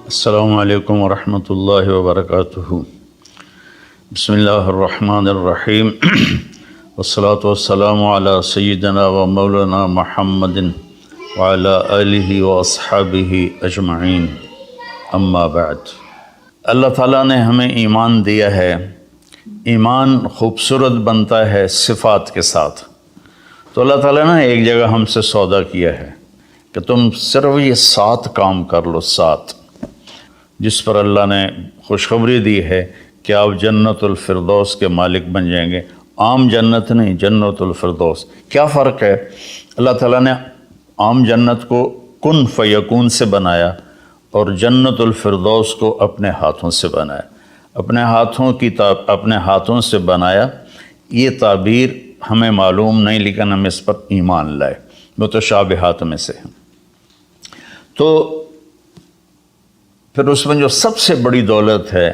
السلام علیکم ورحمۃ اللہ وبرکاتہ۔ بسم اللہ الرحمن الرحیم والصلاة والسلام علی سیدنا و مولانا محمد وعلی آلہ واصحابہ اجمعین، اما بعد۔ اللہ تعالیٰ نے ہمیں ایمان دیا ہے۔ ایمان خوبصورت بنتا ہے صفات کے ساتھ۔ تو اللہ تعالیٰ نے ایک جگہ ہم سے سودا کیا ہے کہ تم صرف یہ 7 کام کر لو، 7، جس پر اللہ نے خوشخبری دی ہے کہ آپ جنت الفردوس کے مالک بن جائیں گے۔ عام جنت نہیں، جنت الفردوس۔ کیا فرق ہے؟ اللہ تعالیٰ نے عام جنت کو کن فیکون سے بنایا اور جنت الفردوس کو اپنے ہاتھوں سے بنایا۔ اپنے ہاتھوں سے بنایا، یہ تعبیر ہمیں معلوم نہیں، لیکن ہم اس پر ایمان لائے، متشابہات میں سے ہیں۔ تو پھر اس میں جو سب سے بڑی دولت ہے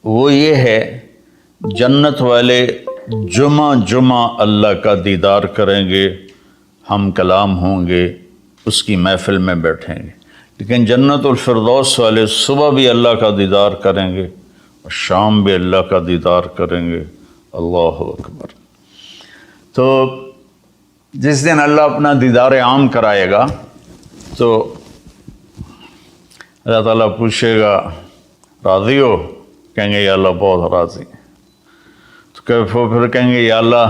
وہ یہ ہے، جنت والے جمعہ اللہ کا دیدار کریں گے، ہم کلام ہوں گے، اس کی محفل میں بیٹھیں گے۔ لیکن جنت الفردوس والے صبح بھی اللہ کا دیدار کریں گے اور شام بھی اللہ کا دیدار کریں گے۔ اللہ اکبر۔ تو جس دن اللہ اپنا دیدار عام کرائے گا تو اللہ تعالیٰ پوچھے گا، راضی ہو؟ کہیں گے یا اللہ بہت راضی۔ تو پھر کہیں گے یا اللہ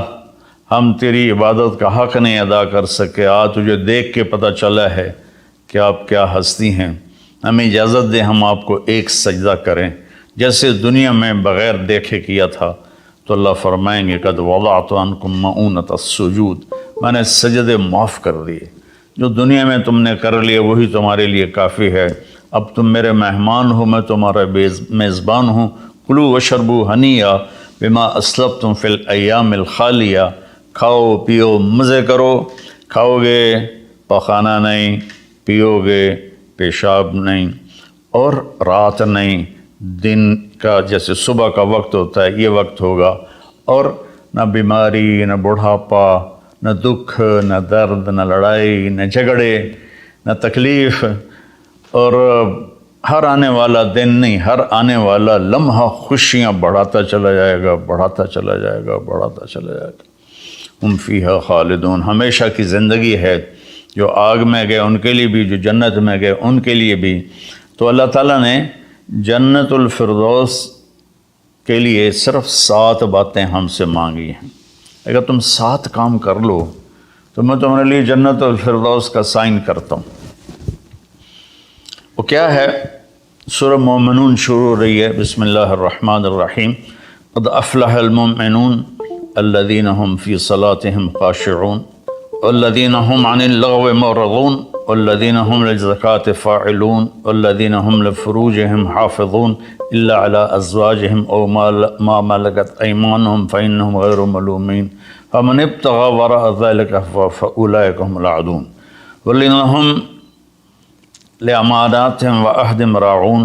ہم تیری عبادت کا حق نہیں ادا کر سکے، آج تجھے دیکھ کے پتہ چلا ہے کہ آپ کیا ہستی ہیں، ہمیں اجازت دیں ہم آپ کو ایک سجدہ کریں جیسے دنیا میں بغیر دیکھے کیا تھا۔ تو اللہ فرمائیں گے قد وضعت عنکم مؤونۃ السجود، میں نے سجدے معاف کر دیے، جو دنیا میں تم نے کر لیے وہی تمہارے لیے کافی ہے۔ اب تم میرے مہمان ہو، میں تمہارا میزبان ہوں۔ کلوا واشربوا ہنیئا بما اسلفتم فی الایام الخالیہ، کھاؤ پیو مزے کرو، کھاؤ گے پخانہ نہیں، پیو گے پیشاب نہیں، اور رات نہیں، دن کا جیسے صبح کا وقت ہوتا ہے یہ وقت ہوگا، اور نہ بیماری، نہ بڑھاپا، نہ دکھ، نہ درد، نہ لڑائی، نہ جھگڑے، نہ تکلیف، اور ہر آنے والا دن نہیں، ہر آنے والا لمحہ خوشیاں بڑھاتا چلا جائے گا، بڑھاتا چلا جائے گا، بڑھاتا چلا جائے گا۔ ہم فیہا خالدون، ہمیشہ کی زندگی ہے، جو آگ میں گئے ان کے لیے بھی، جو جنت میں گئے ان کے لیے بھی۔ تو اللہ تعالیٰ نے جنت الفردوس کے لیے صرف 7 باتیں ہم سے مانگی ہیں۔ اگر تم 7 کام کر لو تو میں تمہارے لیے جنت الفردوس کا سائن کرتا ہوں۔ وہ کیا ہے؟ سورہ مومنون شروع ہو رہی ہے، بسم اللہ الرحمن الرحیم۔ قد افلح المؤمنون الذین هم فی صلاتهم خاشعون والذین هم عن اللغو معرضون والذین هم للزکاة فاعلون والذین هم لفروجهم حافظون الا على ازواجهم او ما ملكت ایمانهم فإنهم غیر ملومین فمن ابتغى وراء ذلك فأولئک هم العادون والذین هم لأماناتهم وعهدهم راعون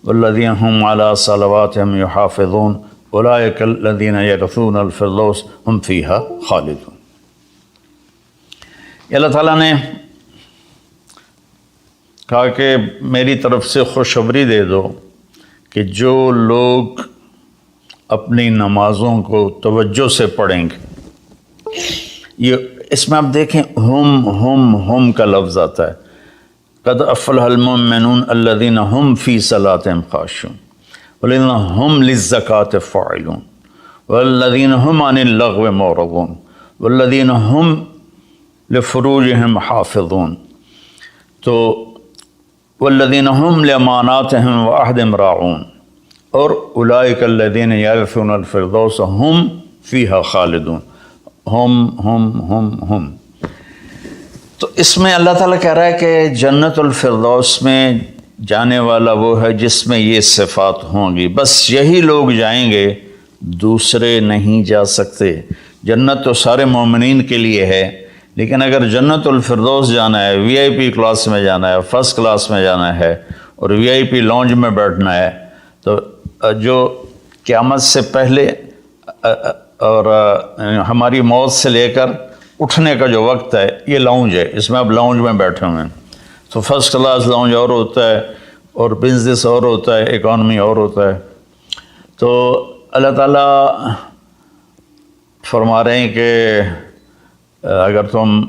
والذین هم على صلواتهم يحافظون اولئک الذین یرثون الفردوس هم فیها خالدون۔ اللہ تعالیٰ نے کہا کہ میری طرف سے خوشخبری دے دو کہ جو لوگ اپنی نمازوں کو توجہ سے پڑھیں گے، یہ اس میں آپ دیکھیں ہم کا لفظ آتا ہے۔ قد افلح المؤمنون الذین هم فی صلاتهم خاشعون والذین هم للزکاة فاعلون والذین هم عن اللغو معرضون والذین هم لفروجهم حافظون، تو والذین هم لأماناتهم وعهدهم راعون، اور اولئک الذین یرثون الفردوس هم فیها خالدون۔ ہم تو اس میں اللہ تعالیٰ کہہ رہا ہے کہ جنت الفردوس میں جانے والا وہ ہے جس میں یہ صفات ہوں گی، بس یہی لوگ جائیں گے، دوسرے نہیں جا سکتے۔ جنت تو سارے مومنین کے لیے ہے، لیکن اگر جنت الفردوس جانا ہے، وی آئی پی کلاس میں جانا ہے، فرسٹ کلاس میں جانا ہے، اور وی آئی پی لانج میں بیٹھنا ہے، تو جو قیامت سے پہلے اور ہماری موت سے لے کر اٹھنے کا جو وقت ہے، یہ لاؤنج ہے، اس میں آپ لاؤنج میں بیٹھے ہوئے ہیں۔ تو فرسٹ کلاس لاؤنج اور ہوتا ہے اور بزنس اور ہوتا ہے، اکانومی اور ہوتا ہے۔ تو اللہ تعالیٰ فرما رہے ہیں کہ اگر تم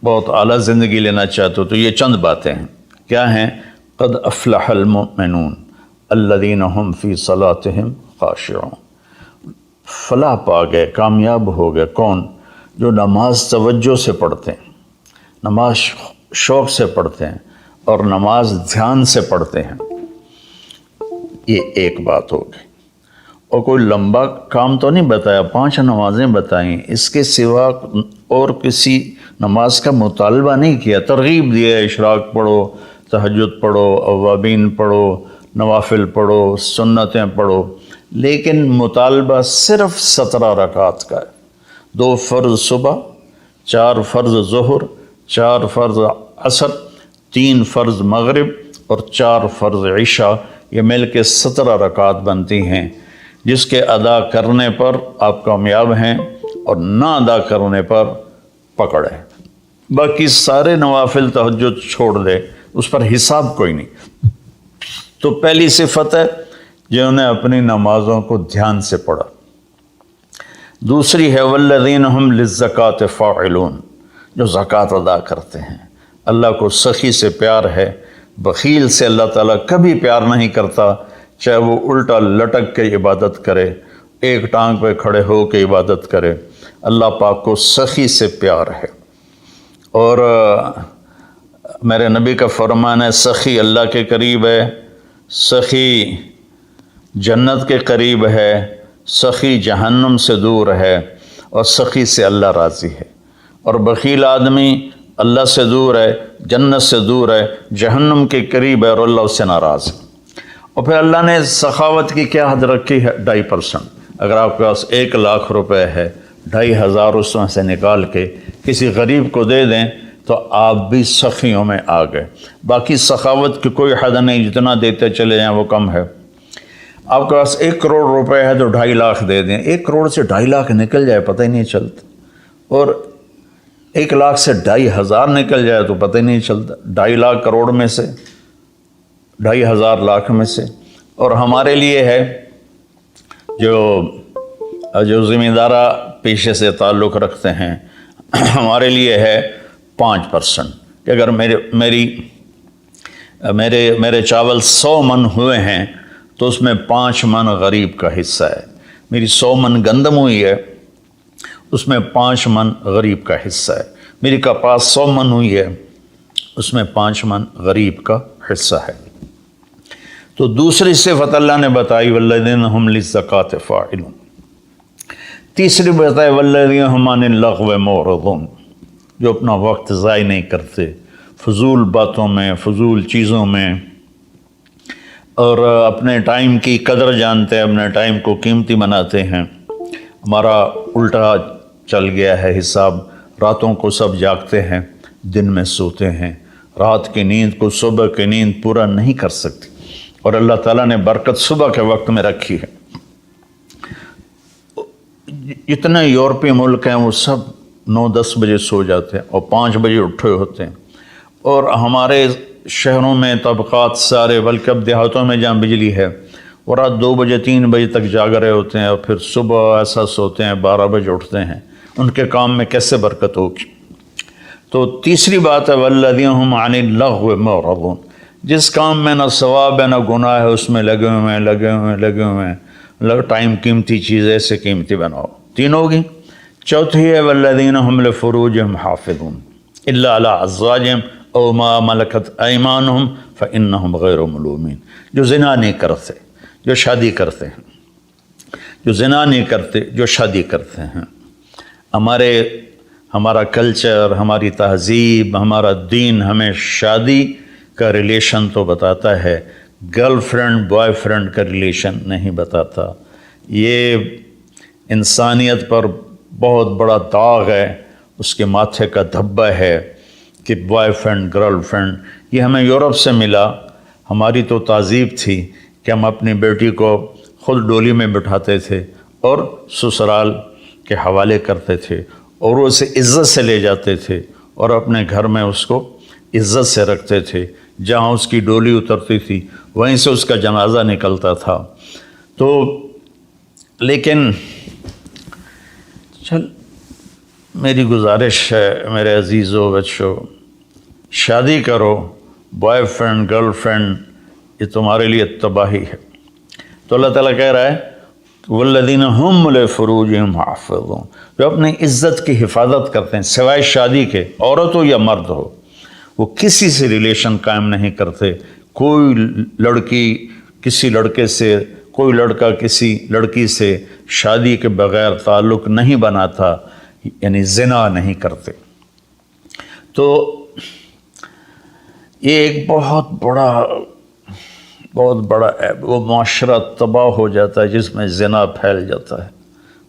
بہت اعلیٰ زندگی لینا چاہتے ہو تو یہ چند باتیں ہیں۔ کیا ہیں؟ قد افلح المؤمنون الذین هم فی صلاتهم خاشعون۔ فلاح پا گئے، کامیاب ہو گئے کون؟ جو نماز توجہ سے پڑھتے ہیں، نماز شوق سے پڑھتے ہیں اور نماز دھیان سے پڑھتے ہیں۔ یہ ایک بات ہو گئی۔ اور کوئی لمبا کام تو نہیں بتایا، 5 نمازیں بتائیں، اس کے سوا اور کسی نماز کا مطالبہ نہیں کیا، ترغیب دیا، اشراق پڑھو، تہجد پڑھو، اوابین پڑھو، نوافل پڑھو، سنتیں پڑھو، لیکن مطالبہ صرف 17 رکعات کا ہے۔ 2 فرض صبح، 4 فرض ظہر، 4 فرض عصر، 3 فرض مغرب اور 4 فرض عشاء، یہ مل کے 17 رکعات بنتی ہیں، جس کے ادا کرنے پر آپ کامیاب ہیں اور نہ ادا کرنے پر پکڑ ہے۔ باقی سارے نوافل تہجد چھوڑ دے، اس پر حساب کوئی نہیں۔ تو پہلی صفت ہے جنہوں نے اپنی نمازوں کو دھیان سے پڑھا۔ دوسری ہے والذین هم للزکاۃ فاعلون، جو زکوٰۃ ادا کرتے ہیں۔ اللہ کو سخی سے پیار ہے، بخیل سے اللہ تعالیٰ کبھی پیار نہیں کرتا، چاہے وہ الٹا لٹک کے عبادت کرے، ایک ٹانگ پہ کھڑے ہو کے عبادت کرے، اللہ پاک کو سخی سے پیار ہے۔ اور میرے نبی کا فرمان ہے سخی اللہ کے قریب ہے، سخی جنت کے قریب ہے، سخی جہنم سے دور ہے، اور سخی سے اللہ راضی ہے۔ اور بخیل آدمی اللہ سے دور ہے، جنت سے دور ہے، جہنم کے قریب ہے، اور اللہ اس سے ناراض ہے۔ اور پھر اللہ نے سخاوت کی کیا حد رکھی ہے؟ 2.5%۔ اگر آپ کے پاس 1 لاکھ روپے ہے، 2,500 اس میں سے نکال کے کسی غریب کو دے دیں تو آپ بھی سخیوں میں آ گئے۔ باقی سخاوت کی کوئی حد نہیں، جتنا دیتے چلے جائیں وہ کم ہے۔ آپ کے پاس 1 کروڑ روپے ہے تو 2.5 لاکھ دے دیں، 1 کروڑ سے 2.5 لاکھ نکل جائے پتہ ہی نہیں چلتا، اور 1 لاکھ سے 2,500 نکل جائے تو پتہ ہی نہیں چلتا، 2.5 لاکھ کروڑ میں سے، 2,500 لاکھ میں سے۔ اور ہمارے لیے ہے جو زمیندارہ پیشے سے تعلق رکھتے ہیں، ہمارے لیے ہے 5%، کہ اگر میرے چاول 100 من ہوئے ہیں تو اس میں 5 من غریب کا حصہ ہے۔ میری 100 من گندم ہوئی ہے، اس میں 5 من غریب کا حصہ ہے۔ میری کپاس 100 من ہوئی ہے، اس میں 5 من غریب کا حصہ ہے۔ تو دوسری صفت اللہ نے بتائی والذین هم للزکاۃ فاعلون۔ تیسری بتائی والذین هم عن اللغو معرضون، جو اپنا وقت ضائع نہیں کرتے فضول باتوں میں، فضول چیزوں میں، اور اپنے ٹائم کی قدر جانتے ہیں، اپنے ٹائم کو قیمتی بناتے ہیں۔ ہمارا الٹا چل گیا ہے حساب، راتوں کو سب جاگتے ہیں، دن میں سوتے ہیں، رات کی نیند کو صبح کی نیند پورا نہیں کر سکتی، اور اللہ تعالیٰ نے برکت صبح کے وقت میں رکھی ہے۔ جتنے یورپی ملک ہیں وہ سب 9-10 بجے سو جاتے ہیں اور 5 بجے اٹھے ہوتے ہیں، اور ہمارے شہروں میں طبقات سارے، بلکہ اب دیہاتوں میں جہاں بجلی ہے وہ رات 2 بجے 3 بجے تک جاگ رہے ہوتے ہیں، اور پھر صبح ایسا سوتے ہیں 12 بجے اٹھتے ہیں۔ ان کے کام میں کیسے برکت ہوگی؟ تو تیسری بات ہے والذین هم عن اللغو معرضون، جس کام میں نہ ثواب ہے نہ گناہ ہے اس میں لگے ہوئے ہیں، ٹائم قیمتی چیز ایسے قیمتی بناؤ۔ 3 ہوگی۔ چوتھی ہے والذین هم لفروجهم حافظون الا علی ازواجهم او ما ملکت ایمانهم فانهم غیر ملومین، جو زنا نہیں کرتے، جو شادی کرتے ہیں، جو زنا نہیں کرتے، جو شادی کرتے ہیں۔ ہمارا کلچر، ہماری تہذیب، ہمارا دین ہمیں شادی کا ریلیشن تو بتاتا ہے، گرل فرینڈ بوائے فرینڈ کا ریلیشن نہیں بتاتا۔ یہ انسانیت پر بہت بڑا داغ ہے، اس کے ماتھے کا دھبہ ہے کہ بوائے فرینڈ گرل فرینڈ، یہ ہمیں یورپ سے ملا۔ ہماری تو تہذیب تھی کہ ہم اپنی بیٹی کو خود ڈولی میں بٹھاتے تھے اور سسرال کے حوالے کرتے تھے، اور اسے عزت سے لے جاتے تھے اور اپنے گھر میں اس کو عزت سے رکھتے تھے، جہاں اس کی ڈولی اترتی تھی وہیں سے اس کا جنازہ نکلتا تھا۔ تو لیکن میری گزارش ہے میرے عزیزو بچوں، شادی کرو، بوائے فرینڈ گرل فرینڈ، یہ تمہارے لیے تباہی ہے۔ تو اللہ تعالیٰ کہہ رہا ہے والذین هم لفروجہم حافظون، جو اپنی عزت کی حفاظت کرتے ہیں سوائے شادی کے، عورت ہو یا مرد ہو، وہ کسی سے ریلیشن قائم نہیں کرتے۔ کوئی لڑکی کسی لڑکے سے، کوئی لڑکا کسی لڑکی سے شادی کے بغیر تعلق نہیں بناتا، یعنی زنا نہیں کرتے۔ تو یہ ایک بہت بڑا وہ معاشرہ تباہ ہو جاتا ہے جس میں زنا پھیل جاتا ہے،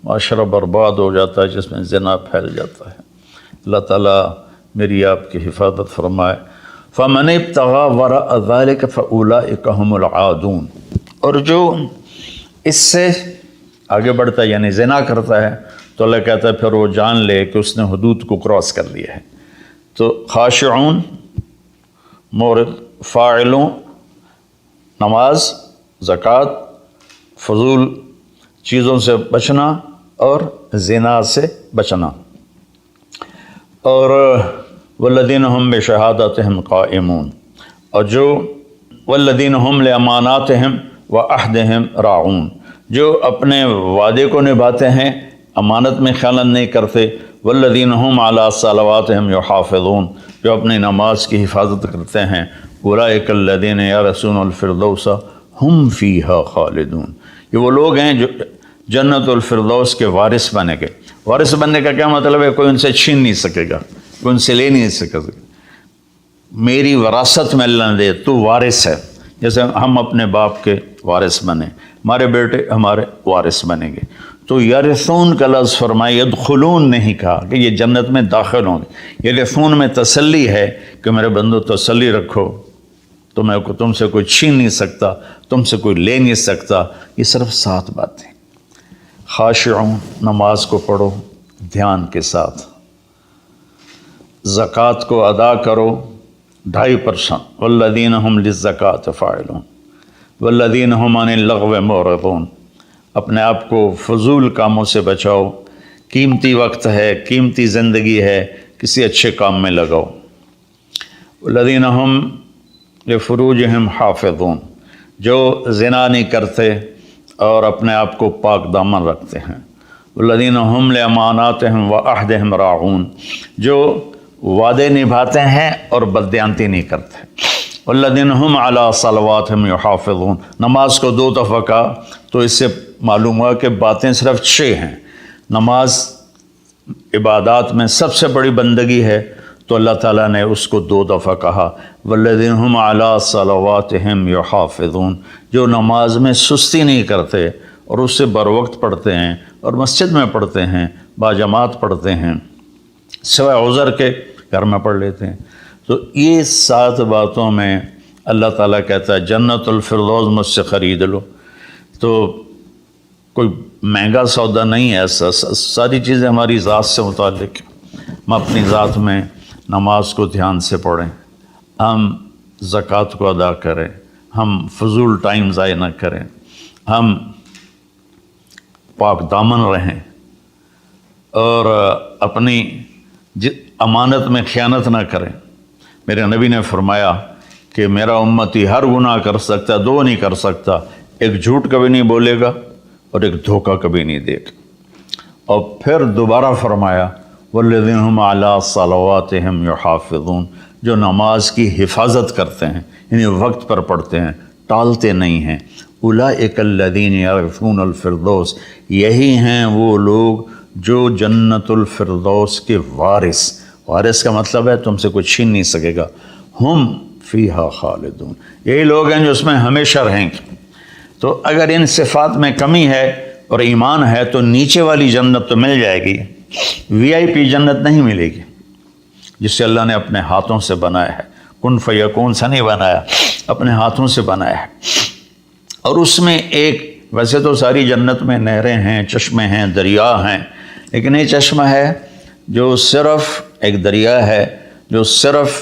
معاشرہ برباد ہو جاتا ہے جس میں زنا پھیل جاتا ہے۔ اللہ تعالیٰ میری آپ کی حفاظت فرمائے۔ فَمَنِ ابْتَغَىٰ وَرَاءَ ذَلِكَ فَأُولَٰئِكَ هُمُ الْعَادُونَ، اور جو اس سے آگے بڑھتا ہے یعنی زنا کرتا ہے تو اللہ کہتا ہے پھر وہ جان لے کہ اس نے حدود کو کراس کر لیا ہے۔ تو خاشعون، مورد، فاعلون، نماز، زکوٰۃ، فضول چیزوں سے بچنا اور زنا سے بچنا، اور والذین هم بشہادتہم قائمون، اور جو والذین هم لاماناتہم وعہدہم راعون، جو اپنے وعدے کو نبھاتے ہیں، امانت میں خیانت نہیں کرتے۔ والذین هم علی صلواتہم یحافظون، جو اپنی نماز کی حفاظت کرتے ہیں۔ اولئک الذین یرثون الفردوس ہم فیہا خالدون، یہ وہ لوگ ہیں جو جنت الفردوس کے وارث بنے گے۔ وارث بننے کا کیا مطلب ہے؟ کوئی ان سے چھین نہیں سکے گا، کوئی ان سے لے نہیں سکے گا۔ میری وراثت میں اللہ نے دے، تو وارث ہے، جیسے ہم اپنے باپ کے وارث بنے، ہمارے بیٹے ہمارے وارث بنیں گے۔ تو یرثون کا لفظ فرمائے، یدخلون نہیں کہا کہ یہ جنت میں داخل ہوں گے۔ یرثون میں تسلی ہے کہ میرے بندو تسلی رکھو، تم سے کوئی چھین نہیں سکتا، تم سے کوئی لے نہیں سکتا۔ یہ صرف 7 باتیں۔ خاشعون، نماز کو پڑھو دھیان کے ساتھ، زکوٰۃ کو ادا کرو 2.5%، والذین هم للزکاۃ فاعلون، والذین هم عن اللغو معرضون، اپنے آپ کو فضول کاموں سے بچاؤ، قیمتی وقت ہے، قیمتی زندگی ہے، کسی اچھے کام میں لگاؤ۔ والذین هم لفروجہم حافظون، جو زنا نہیں کرتے اور اپنے آپ کو پاک دامن رکھتے ہیں۔ والذین هم لاماناتہم وعہدہم راعون، جو وعدے نبھاتے ہیں اور بددیانتی نہیں کرتے۔ والذین هم علی صلواتہم یحافظون، نماز کو 2 دفعہ کہا تو اس سے معلوم ہوا کہ باتیں صرف 6 ہیں۔ نماز عبادات میں سب سے بڑی بندگی ہے، تو اللہ تعالیٰ نے اس کو 2 دفعہ کہا۔ والذین هم علی صلواتہم یحافظون، جو نماز میں سستی نہیں کرتے اور اس سے بروقت پڑھتے ہیں اور مسجد میں پڑھتے ہیں، باجماعت پڑھتے ہیں، سوائے عذر کے گھر میں پڑھ لیتے ہیں۔ تو یہ 7 باتوں میں اللہ تعالیٰ کہتا ہے جنت الفردوس مجھ سے خرید لو۔ تو کوئی مہنگا سودا نہیں ہے ایسا، ساری چیزیں ہماری ذات سے متعلق ہیں۔ ہم اپنی ذات میں نماز کو دھیان سے پڑھیں، ہم زکوٰۃ کو ادا کریں، ہم فضول ٹائم ضائع نہ کریں، ہم پاک دامن رہیں اور اپنی امانت میں خیانت نہ کریں۔ میرے نبی نے فرمایا کہ میرا امتی ہر گناہ کر سکتا ہے، 2 نہیں کر سکتا، ایک جھوٹ کبھی نہیں بولے گا اور ایک دھوکہ کبھی نہیں دے گا۔ اور پھر دوبارہ فرمایا والذین هم علی صلواتہم یحافظون، جو نماز کی حفاظت کرتے ہیں، یعنی وقت پر پڑھتے ہیں، ٹالتے نہیں ہیں۔ اولئک الذین یرثون الفردوس، یہی ہیں وہ لوگ جو جنت الفردوس کے وارث کا مطلب ہے تم سے کوئی چھین نہیں سکے گا۔ ہم فیہا خالدون، یہی لوگ ہیں جو اس میں ہمیشہ رہیں گے۔ تو اگر ان صفات میں کمی ہے اور ایمان ہے تو نیچے والی جنت تو مل جائے گی، VIP جنت نہیں ملے گی، جسے اللہ نے اپنے ہاتھوں سے بنایا ہے، کن فیکون سے نہیں بنایا، اپنے ہاتھوں سے بنایا ہے۔ اور اس میں ایک، ویسے تو ساری جنت میں نہریں ہیں، چشمے ہیں، دریا ہیں، لیکن یہ چشمہ ہے جو صرف ایک دریا ہے جو صرف